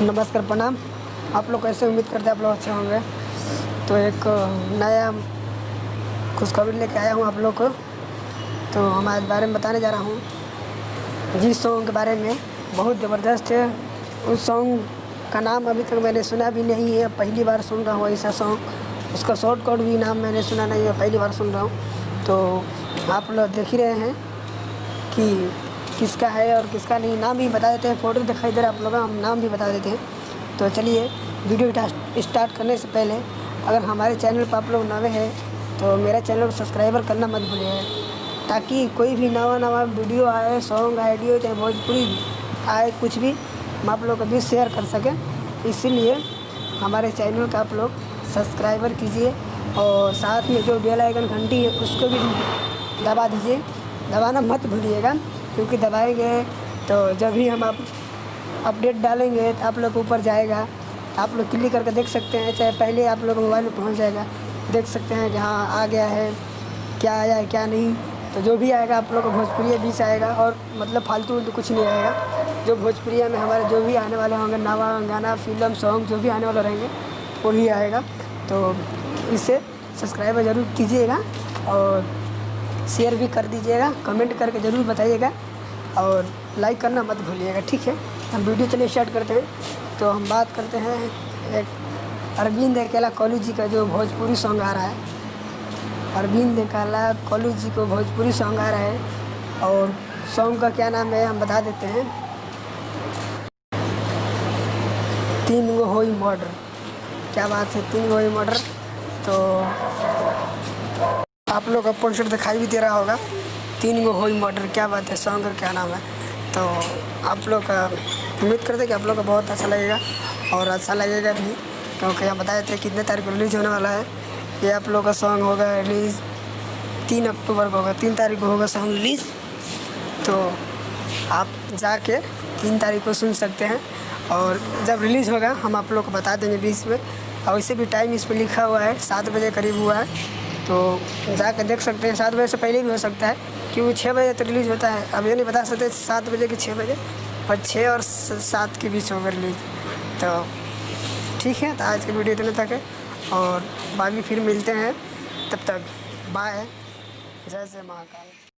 नमस्कार, प्रणाम। आप लोग कैसे? उम्मीद करते हैं आप लोग अच्छे होंगे। तो एक नया खुशखबरी लेके आया हूँ आप लोग को। तो हम आज बारे में बताने जा रहा हूँ जिस सॉन्ग के बारे में बहुत ज़बरदस्त है। उस सॉन्ग का नाम अभी तक मैंने सुना भी नहीं है, पहली बार सुन रहा हूँ ऐसा सॉन्ग। उसका शॉर्टकट भी नाम मैंने सुना नहीं है, पहली बार सुन रहा हूँ। तो आप लोग देख ही रहे हैं कि किसका है और किसका नहीं। नाम भी बता देते हैं, फ़ोटो दिखाई दे रहा है आप लोगों का, हम नाम भी बता देते हैं। तो चलिए वीडियो स्टार्ट करने से पहले अगर हमारे चैनल पर आप लोग नए हैं तो मेरा चैनल को सब्सक्राइबर करना मत भूलिएगा, ताकि कोई भी नवा वीडियो आए, सॉन्ग आइडियो चाहे भोजपुरी आए, कुछ भी हम आप लोग को भी शेयर कर सकें। इसीलिए हमारे चैनल का आप लोग सब्सक्राइबर कीजिए और साथ में जो बेल आइकन घंटी है उसको भी दबा दीजिए। दबाना मत भूलिएगा, क्योंकि दबाएंगे तो जब भी हम आप अपडेट डालेंगे तो आप लोग ऊपर जाएगा, आप लोग क्लिक करके देख सकते हैं। चाहे पहले आप लोग मोबाइल में पहुंच जाएगा, देख सकते हैं कि हाँ आ गया है, क्या आया है क्या नहीं। तो जो भी आएगा आप लोग को भोजपुरी बीच आएगा, और मतलब फालतू कुछ नहीं आएगा। जो भोजपुरी में हमारे जो भी आने वाले होंगे, नवा गाना, फिल्म, सॉन्ग जो भी आने वाला रहेंगे वही आएगा। तो इसे सब्सक्राइबर ज़रूर कीजिएगा और शेयर भी कर दीजिएगा, कमेंट करके ज़रूर बताइएगा और लाइक करना मत भूलिएगा, ठीक है। हम वीडियो चलिए स्टार्ट करते हैं। तो हम बात करते हैं एक अरविंद अकेला कौलू जी का जो भोजपुरी सॉन्ग आ रहा है। अरविंद अकेला कौलू जी को भोजपुरी सॉन्ग आ रहा है, और सॉन्ग का क्या नाम है हम बता देते हैं। 3 गो होई मर्डर। क्या बात है, 3 गो होई मर्डर। तो आप लोग का पोस्टर दिखाई भी दे रहा होगा, 3 गो होई मर्डर। क्या बात है, सॉन्ग का क्या नाम है। तो आप लोग का उम्मीद करते हैं कि आप लोग को बहुत अच्छा लगेगा, और अच्छा लगेगा भी, क्योंकि हम बताए थे कितने तारीख को रिलीज़ होने वाला है। ये आप लोग का सॉन्ग होगा रिलीज़ 3 अक्टूबर को होगा, 3 तारीख को होगा सॉन्ग रिलीज़। तो आप जाके 3 तारीख को सुन सकते हैं, और जब रिलीज़ होगा हम आप लोग को बता देंगे बीच में। और वैसे भी टाइम इस पर लिखा हुआ है, 7 बजे करीब हुआ है, तो जाकर देख सकते हैं। 7 बजे से पहले भी हो सकता है, क्योंकि 6 बजे तो रिलीज़ होता है। अब ये नहीं बता सकते 7 बजे कि 6 बजे, पर 6 और 7 के बीच होगा रिलीज़। तो ठीक है, तो आज की वीडियो इतने तक है, और बाकी फिर मिलते हैं। तब तक बाय, जय जय महाकाल।